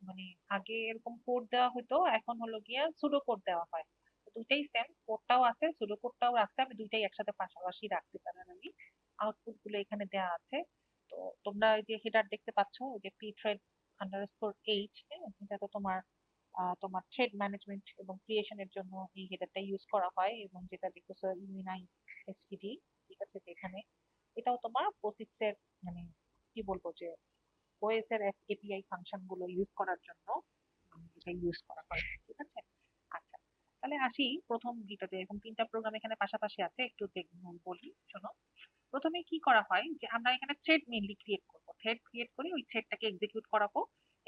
মানে আগে এরকম কোড দেওয়া হতো, এখন হলো গিয়া সুডো কোড দেওয়া হয়। তো দুইটাই সেম, কোডটাও আছে সুডো কোডটাও রাখতে, আমি দুইটাই একসাথে পাশাপাশি রাখতে পারি। আমি আউটপুট গুলো এখানে দেওয়া আছে। তো তোমরা এই যে হেডার দেখতে পাচ্ছ, ওই যে pthread_h, হ্যাঁ, এটা তো তোমার তোমার থ্রেড ম্যানেজমেন্ট এবং ক্রিয়েশনের জন্য এই হেডারটা ইউজ করা হয়। এবং যেটা দেখতেছো ইউনিনাই এসটিডি, ঠিক আছে, যে এখানে এটাও তোমার POSIX এর মানে কি বলবো যে ওএস এর এপিআই ফাংশন গুলো ইউজ করার জন্য এটা ইউজ করা হয়, ঠিক আছে। আচ্ছা, তাহলে আসি প্রথম যেটাতে। এরকম তিনটা প্রোগ্রাম এখানে পাশাপাশি আছে, একটু বলি, শোনো। প্রথমে কি করা হয় যে আমরা এখানে থ্রেড মেইনলি ক্রিয়েট করব, থ্রেড ক্রিয়েট করে ওই থ্রেডটাকে এক্সিকিউট করাবো।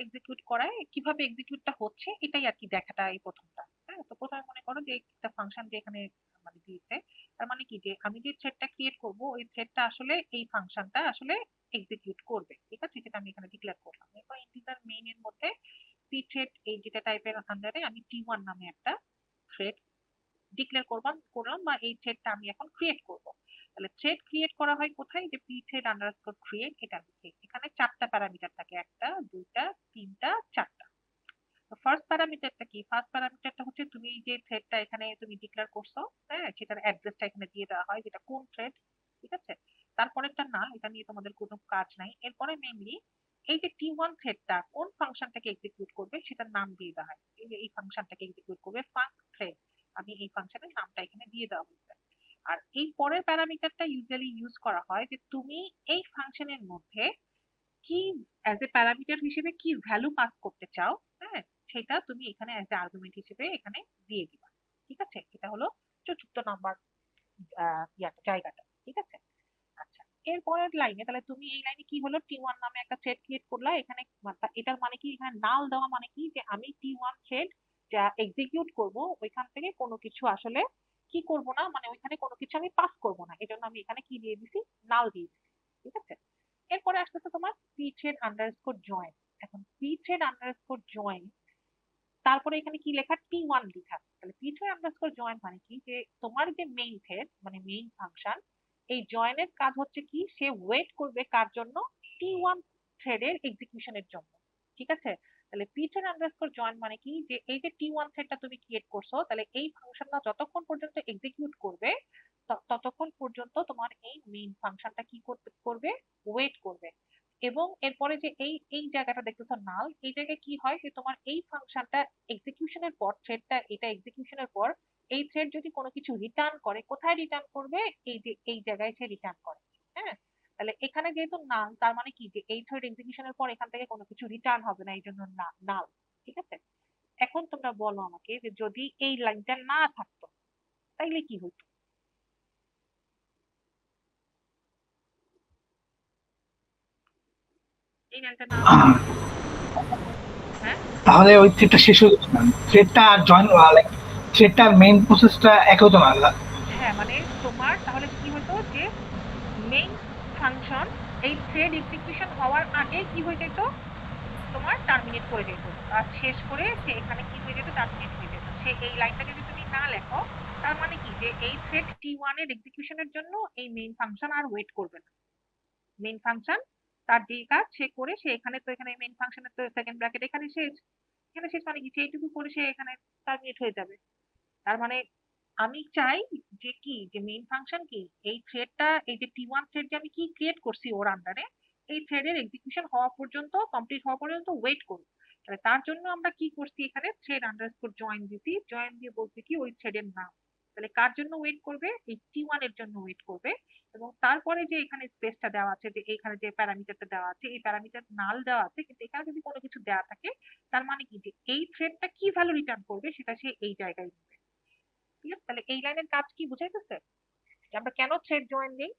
এক্সিকিউট করায় কিভাবে এক্সিকিউটটা হচ্ছে এটাই আর কি দেখাটা এই প্রথমটা। হ্যাঁ, তো প্রথমে মনে করো যে একটা ফাংশন যে এখানে মানে দিয়েছে, তার মানে কি যে আমি যে থ্রেডটা ক্রিয়েট করব ওই থ্রেডটা আসলে এই ফাংশনটা আসলে এক্সিকিউট করবে, ঠিক আছে, সেটা আমি এখানে ডিক্লেয়ার করলাম। এরপর ইন্টিজার মেইন এর মধ্যে pthread এই যেটা টাইপের আন্ডারে আমি t1 নামে একটা থ্রেড ডিক্লেয়ার করলাম, বা এই থ্রেডটা আমি এখন ক্রিয়েট করব। তাহলে থ্রেড ক্রিয়েট করা হয় কোথায়, যে pthread_create এটা লিখে। এখানে চারটা প্যারামিটার থাকে, একটা, দুইটা, তিনটা, চারটা। তো ফার্স্ট প্যারামিটারটা কি? ফার্স্ট প্যারামিটারটা হচ্ছে তুমি যে থ্রেডটা এখানে তুমি ডিক্লেয়ার করছো, হ্যাঁ, সেটার অ্যাড্রেসটা এখানে দিয়ে দেওয়া হয়, যেটা কোন থ্রেড, ঠিক আছে। তারপরেরটা নাল, এটা নিয়ে তোমাদের কোনো কাজ নাই। এরপরে মেইনলি এই যে টি1 থ্রেডটা কোন ফাংশনটাকে এক্সিকিউট করবে সেটার নাম দিয়ে দেওয়া হয়। এই যে এই ফাংশনটাকে এক্সিকিউট করবে ফাঙ্ক থ্রেড, আমি এই ফাংশনের নামটা এখানে দিয়ে দেওয়া হয়েছে। আর এই পরের প্যারামিটারটা ইউজুয়ালি ইউজ করা হয় যে তুমি এই ফাংশনের মধ্যে কি অ্যাজ এ প্যারামিটার হিসেবে কি ভ্যালু পাস করতে চাও, হ্যাঁ, সেটা তুমি এখানে অ্যাজ এ আর্গুমেন্ট হিসেবে এখানে দিয়ে দিবা, ঠিক আছে। এটা হলো চতুর্থ নাম্বার জায়গাটা, ঠিক আছে। আচ্ছা, এর পরের লাইনে তাহলে তুমি এই লাইনে কি হলো টি1 নামে একটা থ্রেড ক্রিয়েট করলা এখানে। এটার মানে কি, এখানে নাল দেওয়া মানে কি যে আমি টি1 থ্রেড যা এক্সিকিউট করব ওইখান থেকে কোনো কিছু আসলে কি করব না, মানে ওইখানে কোনো কিছু আমি পাস করব না, এজন্য আমি এখানে কি দিয়ে দিছি, নাল দিয়ে দিছি, ঠিক আছে। এরপরে আসতেছে তোমার pthread_join। এখন pthread_join, তারপরে এখানে কি লেখা, টি1 লেখা। তাহলে pthread_join মানে কি যে তোমার যে মেইন থ্রেড মানে মেইন ফাংশন, এই জয়েনের কাজ হচ্ছে কি, সে ওয়েট করবে কার জন্য, টি1 থ্রেডের এক্সিকিউশনের জন্য, ঠিক আছে। তাহলে pthread_join মানে কি যে এই যে টি1 থ্রেডটা তুমি ক্রিয়েট করছো, তাহলে এই ফাংশনটা যতক্ষণ পর্যন্ত এক্সিকিউট করবে ততক্ষণ পর্যন্ত তোমার এই মেইন ফাংশনটা কি করবে, ওয়েট করবে। এবং এরপরে যে এই এই জায়গাটা দেখতেছো নাল, এই জায়গায় কি হয় যে তোমার এই ফাংশনটা এক্সিকিউশনের পর, থ্রেডটা এটা এক্সিকিউশনের পর এই থ্রেড যদি কোনো কিছু রিটার্ন করে, কোথায় রিটার্ন করবে, এই যে এই জায়গায় সে রিটার্ন করে, হ্যাঁ। তাহলে এখানে যেহেতু নাল, তার মানে কি যে এই থ্রেড এক্সিকিউশনের পর এখান থেকে কোনো কিছু রিটার্ন হবে না, এই জন্য নাল, ঠিক আছে। এখন তোমরা বলো আমাকে যে যদি এই লাইনটা না থাকতো তাইলে কি হতো? এই লাইনটা না আহ, থাকলে, হ্যাঁ, তাহলে ওই থ্রেডটা শেষ হয়ে যেত না, থ্রেডটা আর জয়েন লাইক থ্রেডটার মেইন প্রসেসটা এক হতো না। হ্যাঁ, মানে তোমার তাহলে কি হতো যে মেইন ফাংশন এই থ্রেড এক্সিকিউশন হওয়ার আগে কি হয়ে যেত, তোমার টার্মিনেট করে যেত। আর শেষ করে সে এখানে কি হয়ে যেত, টার্মিনেট হয়ে যেত। সে এই লাইনটা যদি তুমি না লেখো, তার মানে কি যে এই থ্রেড টি1 এর এক্সিকিউশনের জন্য এই মেইন ফাংশন আর ওয়েট করবে না। মেইন ফাংশন তার যে কাজ সে করে, সে এখানে তো এখানে মেইন ফাংশনের তো সেকেন্ড ব্র্যাকেট এখানে শেষ। এখানে শেষ মানে কি, সেইটুকু করে সে এখানে টার্মিনেট হয়ে যাবে। তার মানে আমি চাই যে কি যে মেইন ফাংশন কি, এই থ্রেডটা, এই যে টি1 থ্রেড যে আমি কি ক্রিয়েট করছি ওর আন্ডারে, এই থ্রেডের এক্সিকিউশন হওয়া পর্যন্ত, কমপ্লিট হওয়া পর্যন্ত ওয়েট করব। তাহলে তার জন্য আমরা কি করছি, এখানে থ্রেড_জয়েন দিছি, জয়েন দিয়ে বলছি কি ওই থ্রেডের নাম। তাহলে কার জন্য ওয়েট করবে, এই টি1 এর জন্য ওয়েট করবে। এবং তারপরে যে এখানে স্পেসটা দেওয়া আছে, যে এখানে যে প্যারামিটারটা দেওয়া আছে, এই প্যারামিটার নাল দেওয়া আছে, কিন্তু এখানে যদি কোনো কিছু দেওয়া থাকে, তার মানে কি যে এই থ্রেডটা কি ভ্যালু রিটার্ন করবে সেটা সে এই জায়গায় দিবে, ঠিক আছে। তাহলে এই লাইনের কাজ কি বুঝাইতেছে, যে আমরা কেন থ্রেড জয়েন দিই।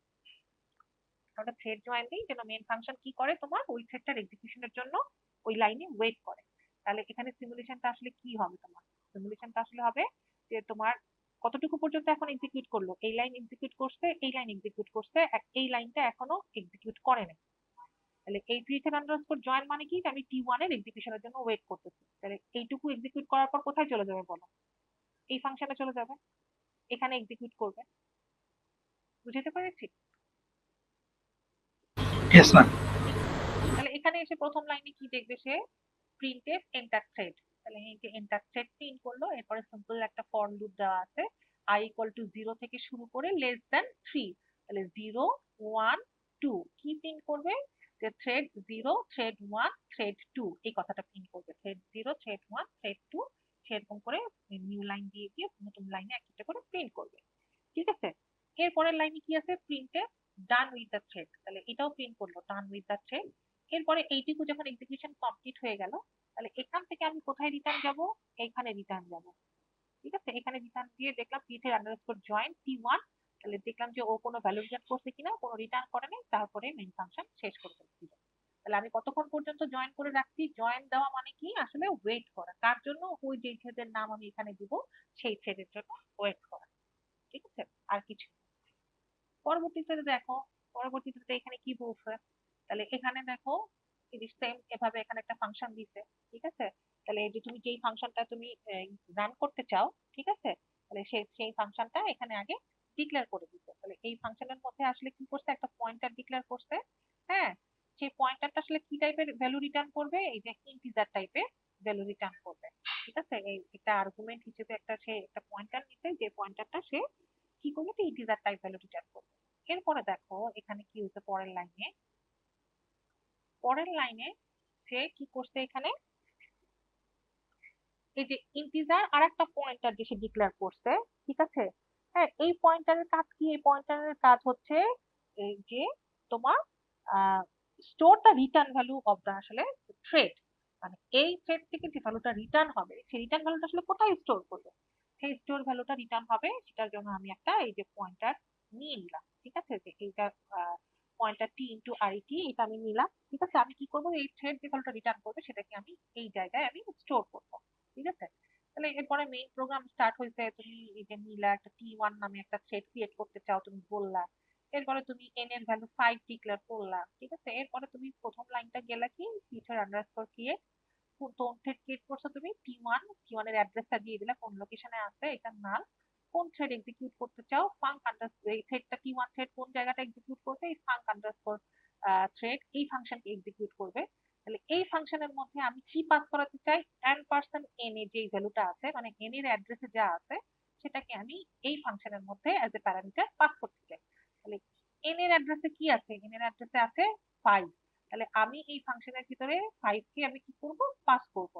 আমরা থ্রেড জয়েন দিই যেন মেইন ফাংশন কি করে, তোমার ওই থ্রেডটার এক্সিকিউশনের জন্য ওই লাইনে ওয়েট করে। তাহলে এখানে সিমুলেশনটা আসলে কি হবে, তোমার সিমুলেশনটা আসলে হবে যে তোমার কতটুকু পর্যন্ত এখন এক্সিকিউট করলো, এই লাইন এক্সিকিউট করছে, এই লাইন এক্সিকিউট করছে, এই লাইনটা এখনো এক্সিকিউট করে নাই। তাহলে এই pthread_join মানে কি, আমি টি1 এর এক্সিকিউশনের জন্য ওয়েট করতেছি। তাহলে এইটুকু এক্সিকিউট করার পর কোথায় চলে যাবে বলো, এই ফাংশনে চলে যাবে, এখানে এক্সিকিউট করবে। বুঝতে পেরেছি? Yes ma'am. তাহলে এখানে এসে প্রথম লাইনে কি দেখবে সে, প্রিন্টএফ এন্টার থ্রেড, তাহলে এই যে এন্টার থ্রেড প্রিন্ট করলো, এরপরে সিম্পল একটা ফর লুপ দেওয়া আছে, i ইকুয়াল টু 0 থেকে শুরু করে লেস দ্যান 3, তাহলে 0 1 2 কি প্রিন্ট করবে, যে থ্রেড 0 থ্রেড 1 থ্রেড 2 এই কথাটা প্রিন্ট করবে, থ্রেড 0 থ্রেড 1 থ্রেড 2 সেরকম করে নিউ লাইন দিয়ে দিয়ে নতুন লাইনে একটা করে প্রিন্ট করবে। ঠিক আছে, এর পরের লাইনে কি আছে, প্রিন্টে ডান উইথ দ্য থ্রেড, তাহলে এটাও প্রিন্ট করলো ডান উইথ দ্য থ্রেড। এরপরে এইটুকু যখন এক্সিকিউশন কমপ্লিট হয়ে গেল, তাহলে এখান থেকে আমি কোথায় রিটার্ন যাব, এইখানে রিটার্ন যাব। ঠিক আছে, এখানে রিটার্ন দিয়ে দেখলাম পিথের আন্ডারস্কোর জয়েন T1, তাহলে দেখলাম যে ও কোনো ভ্যালু রিটার্ন করছে কিনা, কোনো রিটার্ন করেনি, তারপরে মেইন ফাংশন শেষ করে ফেলছি। তাহলে আমি কতক্ষণ পর্যন্ত জয়েন করে রাখছি, জয়েন দেওয়া মানে কি আসলে ওয়েট করা, কার জন্য, ওই যে থ্রেডের নাম আমি এখানে দিব সেই থ্রেডের জন্য ওয়েট করা। ঠিক আছে, আর কিছু না। পরবর্তীতে দেখো, পরবর্তীতে এখানে কি বলছে, তাহলে এখানে দেখো সেম এভাবে এখানে একটা ফাংশন দিছে। ঠিক আছে, তাহলে এই যে তুমি যেই ফাংশনটা তুমি রান করতে চাও, ঠিক আছে, তাহলে সেই ফাংশনটা এখানে আগে ডিক্লেয়ার করে দিতে, তাহলে এই ফাংশনের মধ্যে আসলে কি করছে, একটা পয়েন্টার ডিক্লেয়ার করছে। হ্যাঁ, সেই পয়েন্টারটা আসলে কি টাইপের ভ্যালু রিটার্ন করবে, এই যে ইন্টিজার টাইপের ভ্যালু রিটার্ন করবে। ঠিক আছে, এই একটা আর্গুমেন্ট হিসেবে একটা সে একটা পয়েন্টার নিতে, যে পয়েন্টারটা সে কি করবে, ইন্টিজার টাইপ ভ্যালু রিটার্ন করবে। এরপরে দেখো এখানে কি হচ্ছে, পরের লাইনে, পরের লাইনে সে কি করছে, এখানে এই যে ইন্টিজার আর একটা পয়েন্টার যে সে ডিক্লেয়ার করছে। ঠিক আছে, হ্যাঁ, এই পয়েন্টারের কাজ কি, এই পয়েন্টারের কাজ হচ্ছে এই যে তোমার store the return value of the আসলে থ্রেড, মানে এই থ্রেড থেকে যে ভ্যালুটা রিটার্ন হবে সেই রিটার্ন ভ্যালুটা আসলে কোথায় স্টোর করবে, সেই স্টোর ভ্যালুটা রিটার্ন হবে, সেটার জন্য আমি একটা এই যে পয়েন্টার নিয়ে নিলাম। ঠিক আছে, যে এইটা পয়েন্টার টি ইন্টু আইটি এটা আমি নিলাম। ঠিক আছে, আমি কি করবো, এই থ্রেড যে ভ্যালুটা রিটার্ন করবে সেটাকে আমি এই জায়গায় আমি স্টোর করবো। ঠিক আছে, তাহলে এরপরে মেইন প্রোগ্রাম স্টার্ট হয়েছে, তুমি এই যে নিলা একটা T1 নামে একটা থ্রেড ক্রিয়েট করতে চাও, তুমি বললা, এরপরে তুমি n এর ভ্যালু 5 ডিক্লেয়ার করলা। ঠিক আছে, এরপরে তুমি প্রথম লাইনটা গেলা কি, ফিচার আন্ডারস্কোর ক্রিয়েট, কোন থ্রেড ক্রিয়েট করছো তুমি, T1 এর অ্যাড্রেসটা দিয়ে দিলা, কোন লোকেশনে আছে এটা নাল, কোন থ্রেড এক্সিকিউট করতে চাও, ফাঙ্ক আন্ডারস্কোর, এই থ্রেডটা T1 থ্রেড কোন জায়গাটা এক্সিকিউট করবে, এই ফাঙ্ক আন্ডারস্কোর থ্রেড এই ফাংশনকে এক্সিকিউট করবে। তাহলে এই ফাংশনের মধ্যে আমি কি পাস করাতে চাই, n এর যে ভ্যালুটা আছে, মানে n এর অ্যাড্রেসে যা আছে সেটাকে আমি এই ফাংশনের মধ্যে অ্যাজ এ প্যারামিটার পাস করতে চাই। তাহলে n এর অ্যাড্রেসে কি আছে, n এর অ্যাড্রেসে আছে 5, তাহলে আমি এই ফাংশনের ভিতরে 5 কে আমি কি করব, পাস করব।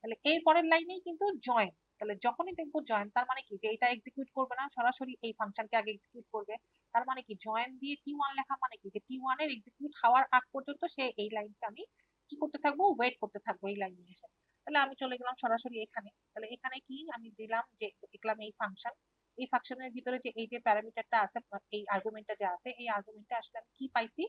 তাহলে এই পরের লাইনেই কিন্তু জয়েন, তাহলে যখনই দেখবো জয়েন, তার মানে কি যে এটা এক্সিকিউট করবে না, সরাসরি এই ফাংশনকে আগে এক্সিকিউট করবে। তার মানে কি জয়েন দিয়ে T1 লেখা মানে কি, যে T1 এর এক্সিকিউট হওয়ার আগ পর্যন্ত সে এই লাইনটা আমি কি করতে থাকবো, ওয়েট করতে থাকবো এই লাইনে এসে। তাহলে আমি চলে গেলাম সরাসরি এখানে, তাহলে এখানে কি আমি দিলাম, যে দেখলাম এই ফাংশন, এই ফাংশনের ভিতরে যে এই যে প্যারামিটারটা আছে, এই আর্গুমেন্টটা যে আছে, এই আর্গুমেন্টে আসলে আমি কি পাইছি,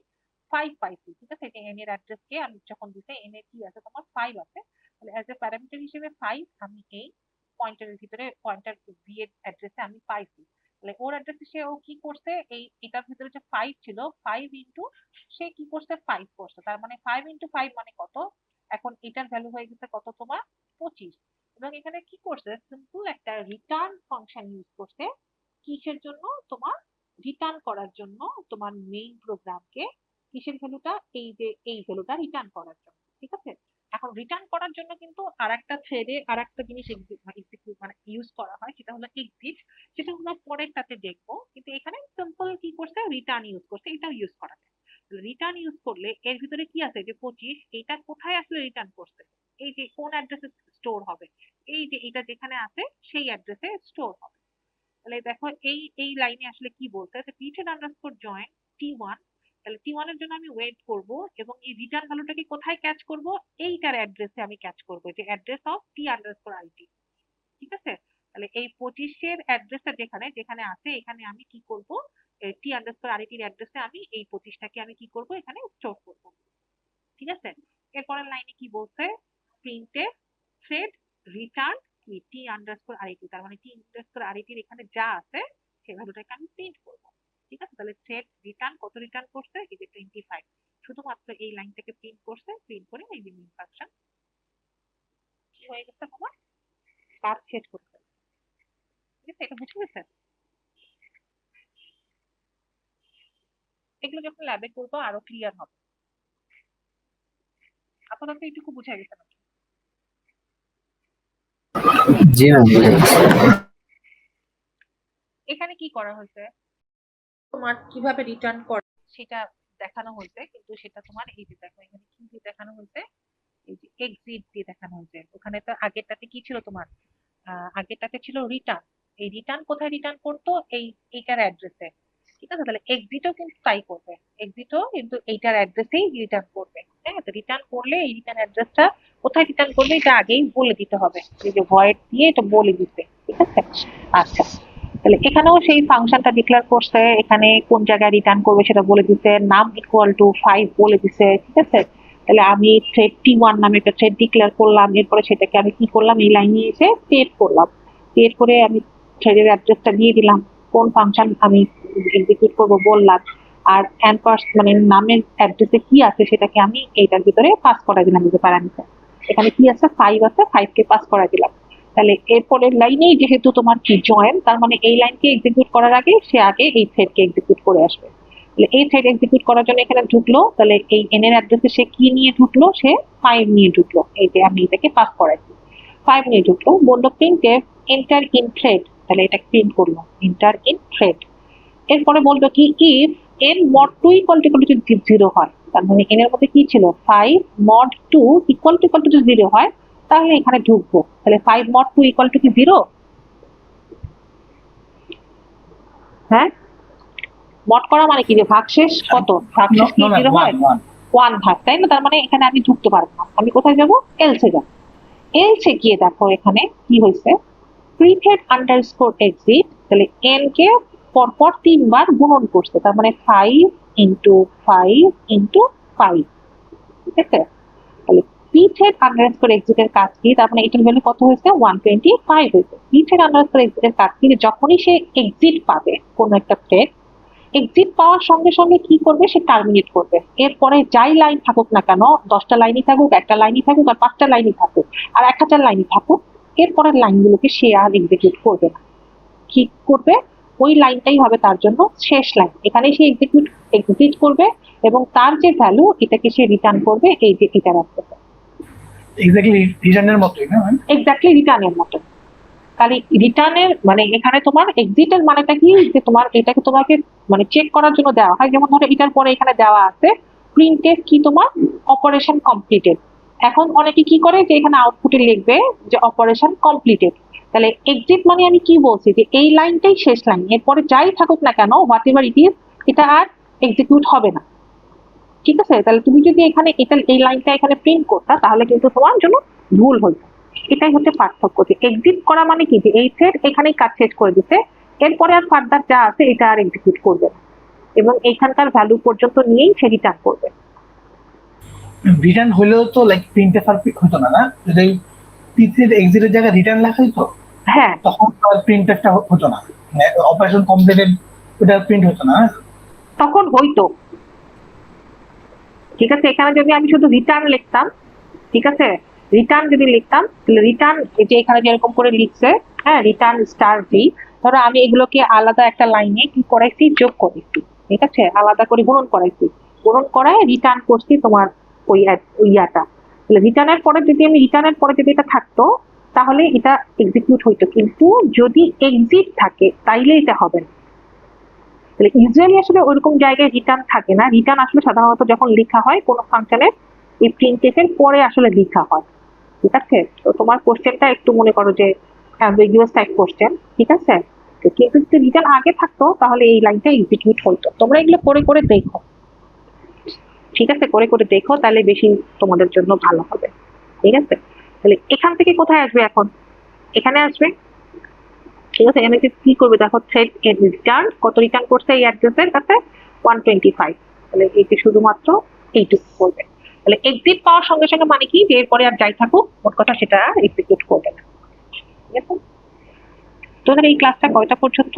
5 পাইছি। ঠিক আছে, এটা n এর অ্যাড্রেস কে আমি যখন দিতে, n এর কি আছে তোমার 5 আছে, তাহলে অ্যাজ এ প্যারামিটার হিসেবে 5 আমি এই পয়েন্টারের ভিতরে, পয়েন্টার বি এর অ্যাড্রেসে আমি পাইছি। তাহলে ওর অ্যাড্রেসে সে ও কি করছে, এই এটার ভিতরে যে 5 ছিল, 5 ইন্টু সে কি করছে, 5 করছে, তার মানে 5 ইন্টু 5 মানে কত, এখন এটার ভ্যালু হয়ে গেছে কত তোমার, 25। এবং এখানে কি করছে, সিম্পল একটা রিটার্ন ফাংশন ইউজ করছে, কিসের জন্য, তোমার রিটার্ন করার জন্য, তোমার মেইন প্রোগ্রামকে কিসের ভ্যালুটা, এই যে এই ভ্যালুটা রিটার্ন করার জন্য। ঠিক আছে, এখন রিটার্ন করার জন্য কিন্তু আরেকটা থ্রেডে আরেকটা জিনিস এক্সিকিউট মানে ইউজ করা হয়, সেটা হলো এক্সিট, সেটা আমরা পরেরটাতে দেখবো, কিন্তু এখানে সিম্পল কি করছে, রিটার্ন ইউজ করছে, এটাও ইউজ করা যায়। রিটার্ন ইউজ করলে এর ভিতরে কি আছে, যে 25, এটা কোথায় আসলে রিটার্ন করছে, এই যে কোন অ্যাড্রেসে স্টোর হবে, এই যে এটা যেখানে আছে সেই অ্যাড্রেসে স্টোর হবে। তাহলে দেখো এই এই লাইনে আসলে কি বলতে আছে, পিটেড আন্ডারস্কোর জয়েন T1, তাহলে T1 এর জন্য আমি ওয়েট করব, এবং এই রিটার্ন ভ্যালুটাকে কোথায় ক্যাচ করব, এইটার অ্যাড্রেসে আমি ক্যাচ করব, যে address of T underscore IT. ঠিক আছে, তাহলে এই 25 এর অ্যাড্রেসটা যেখানে যেখানে আছে, এখানে আমি কি করব, টি আন্ডারস্কোর আইটির অ্যাড্রেসে আমি এই 25টাকে আমি কি করব, এখানে স্টোর করব। ঠিক আছে, এরপরের লাইনে কি বলছে, প্রিন্টএফ থ্রেড রিটার্ন কি টি আন্ডারস্কোর আরইটি, তার মানে টি আন্ডারস্কোর আরইটির এখানে যা আছে সেই ভ্যালুটাকে আমি প্রিন্ট করব। ঠিক আছে, তাহলে থ্রেড রিটার্ন কত রিটার্ন করছে, এই যে 25, শুধুমাত্র এই লাইন থেকে প্রিন্ট করছে, প্রিন্ট করে এই যে মেইন ফাংশন কি হয়ে গেছে তোমার, কাজ শেষ করতে। ঠিক আছে, এটা বুঝে গেছে, এগুলো যখন ল্যাবে করবো আরো ক্লিয়ার হবে। আপাতত এইটুকু বুঝে গেছে নাকি? জি ম্যাম, বুঝে গেছি। এখানে কি করা হয়েছে, তোমার কিভাবে রিটার্ন করে সেটা দেখানো হয়েছে, কিন্তু সেটা তোমার এই যে দেখো এখানে কি দিয়ে দেখানো হয়েছে, এই যে এক্সিট দিয়ে দেখানো হয়েছে। ওখানে তো আগেরটাতে কি ছিল তোমার, আগেরটাতে ছিল রিটার্ন। এই রিটার্ন কোথায় রিটার্ন করতো, এইটার অ্যাড্রেসে। ঠিক আছে, তাহলে এক্সিটও কিন্তু তাই করবে, এক্সিটও কিন্তু এইটার অ্যাড্রেসেই রিটার্ন করবে। হ্যাঁ, তো রিটার্ন করলে এই রিটার্ন অ্যাড্রেসটা কোথায় রিটার্ন করবে এটা আগেই বলে দিতে হবে, এই যে ভয়েড দিয়ে এটা বলে দিতে। ঠিক আছে, আচ্ছা। তাহলে এখানেও সেই ফাংশনটা ডিক্লেয়ার করছে, এখানে কোন জায়গায় রিটার্ন করবে সেটা বলে দিছে, নাম ইকুয়াল টু 5 বলে দিছে। ঠিক আছে, তাহলে আমি থ্রেড T1 নামে একটা থ্রেড ডিক্লেয়ার করলাম, এরপরে সেটাকে আমি কি করলাম, এই লাইনে এসে পেড করলাম, পেড করে আমি থ্রেডের অ্যাড্রেসটা দিয়ে দিলাম, কোন ফাংশন আমি এক্সিকিউট করব বললাম, আর মানে নামের অ্যাড্রেসে কি আছে সেটাকে আমি এইটার ভিতরে পাস করা দিলাম, এই যে প্যারামিটার। এখানে কি আছে, 5 আছে, 5 কে পাস করা দিলাম। তাহলে এরপরের লাইনেই যেহেতু তোমার কি জয়েন, তার মানে এই লাইনকে এক্সিকিউট করার আগে সে আগে এই থ্রেডকে এক্সিকিউট করে আসবে। তাহলে এই থ্রেড এক্সিকিউট করার জন্য এখানে ঢুকলো, তাহলে এই এন এর অ্যাড্রেসে সে কি নিয়ে ঢুকলো, সে 5 নিয়ে ঢুকলো, এই যে আমি এটাকে পাস করাইছি, 5 নিয়ে ঢুকলো, বললো প্রিন্টএফ এন্টার ইন থ্রেড, তাহলে এটা প্রিন্ট করলো এন্টার ইন থ্রেড। এরপরে বলবো কি, if N mod 2 equal to 0 হয়, তার মানে এন এর মধ্যে কি ছিল, 5 মড 2 ইকুয়াল টু 0 হয়, তাহলে এখানে ঢুকবো। তাহলে 5 মড 2 ইকুয়াল টু কি 0? হ্যাঁ, মড করা মানে কি, যে ভাগশেষ কত, ভাগশেষ কি 0 হয়, 1 ভাগ, তাই না? তার মানে এখানে আমি ঢুকতে পারবো না, আমি কোথায় যাব, এলসে যাব। এলসে গিয়ে দেখো এখানে কি হয়েছে, প্রিথেড আন্ডারস্কোর এক্সিট, তাহলে এন কে পরপর 3 বার গুণন করছে, তার মানে 5 ইন্টু 5 ইন্টু 5। ঠিক আছে, তাহলে প্রিথেড আন্ডারস্কোর এক্সিটের কাজ কি, তার মানে এটার ভ্যালু কত হয়েছে, 125 হয়েছে। প্রিথেড আন্ডারস্কোর এক্সিটের কাজ কি, যখনই সে এক্সিট পাবে কোনো একটা থ্রেড, এক্সিট পাওয়ার সঙ্গে সঙ্গে কি করবে, সে টার্মিনেট করবে। এরপরে যাই লাইন থাকুক না কেন, 10টা লাইনই থাকুক, একটা লাইনই থাকুক, আর 5টা লাইনই থাকুক, আর 1000 লাইনই থাকুক, এরপরের লাইনগুলোকে সে আর এক্সিকিউট করবে না। কি করবে, ওই লাইনটাই হবে তার জন্য শেষ লাইন, এখানে সে এক্সিকিউট করবে, এবং তার যে ভ্যালু এটাকে সে রিটার্ন করবে, এই যে এটা রাখতে এক্স্যাক্টলি রিটার্নের মতোই না, এক্স্যাক্টলি রিটার্নের মতো। তাহলে রিটার্নের মানে এখানে তোমার এক্সিটের মানেটা কি, যে তোমার এটাকে তোমাকে মানে চেক করার জন্য দেওয়া হয়, যেমন ধরো এটার পরে এখানে দেওয়া আছে প্রিন্টএফ কি, তোমার অপারেশন কমপ্লিটেড। এখন অনেকে কি করে, যে এখানে আউটপুটে লিখবে যে অপারেশন কমপ্লিটেড। তাহলে এক্সিট মানে আমি কি বলছি, যে এই লাইনটাই শেষ লাইন, এরপরে যাই থাকুক না কেন, হোয়াট এভার ইট ইজ, এটা আর এক্সিকিউট হবে না। ঠিক আছে, তাহলে তুমি যদি এখানে এটা এই লাইনটা এখানে প্রিন্ট করতা, তাহলে কিন্তু তোমার জন্য ভুল হইতো। এটাই হচ্ছে পার্থক্য, যে এক্সিট করা মানে কি, যে এই থ্রেড এখানেই কাজ শেষ করে দিতে, এরপরে আর ফার্দার যা আছে এটা আর এক্সিকিউট করবে না, এবং এইখানকার ভ্যালু পর্যন্ত নিয়েই সে রিটার্ন করবে। রিটার্ন হলেও তো লাইক প্রিন্টএফ আর হতো না, না যদি পিসির এক্সিটের জায়গায় রিটার্ন লেখা হতো, হ্যাঁ, তখন তো আর প্রিন্টএফটা হতো না, অপারেশন কমপ্লিটেড ওটা প্রিন্ট হতো না। তখন হইতো। ঠিক আছে, এখানে যদি আমি শুধু রিটার্ন লিখতাম, ঠিক আছে, রিটার্ন যদি লিখতাম, তাহলে রিটার্ন যে এখানে যেরকম করে লিখছে, হ্যাঁ, রিটার্ন স্টার ভি, ধরো আমি এগুলোকে আলাদা একটা লাইনে কি করাইছি, যোগ করেছি। ঠিক আছে, আলাদা করে গুণন করাইছি, গুণন করায় রিটার্ন করছি তোমার ওই ইয়াটা। তাহলে রিটার্নের পরে যদি এটা থাকতো, তাহলে এটা এক্সিকিউট হইতো, কিন্তু যদি এক্সিট থাকে তাইলে এটা হবে না। তাহলে ইউজুয়ালি আসলে ওইরকম জায়গায় রিটার্ন থাকে না, রিটার্ন আসলে সাধারণত যখন লেখা হয় কোনো ফাংশনের এই প্রিন্টএফ এর পরে আসলে লেখা হয়। ঠিক আছে, তো তোমার কোশ্চেনটা একটু মনে করো যে অ্যাম্বিগুয়াস টাইপ কোশ্চেন। ঠিক আছে, কিন্তু যদি রিটার্ন আগে থাকতো তাহলে এই লাইনটা এক্সিকিউট হতো। তোমরা এগুলো করে করে দেখো, ঠিক আছে, করে করে দেখো, তাহলে বেশি তোমাদের জন্য ভালো হবে। ঠিক আছে, তাহলে এখান থেকে কোথায় আসবে, এখন এখানে আসবে। ঠিক আছে, এখানে কি করবে দেখো, থ্রেড রিটার্ন কত রিটার্ন করছে এই অ্যাড্রেসের কাছে, 125। তাহলে এটি শুধুমাত্র এইটুকু করবে। তাহলে এক্সিট পাওয়ার সঙ্গে সঙ্গে মানে কি, যে এরপরে আর যাই থাকুক মোট কথা সেটা এক্সিকিউট করবে না। ঠিক আছে, তোদের এই ক্লাসটা কয়টা পর্যন্ত?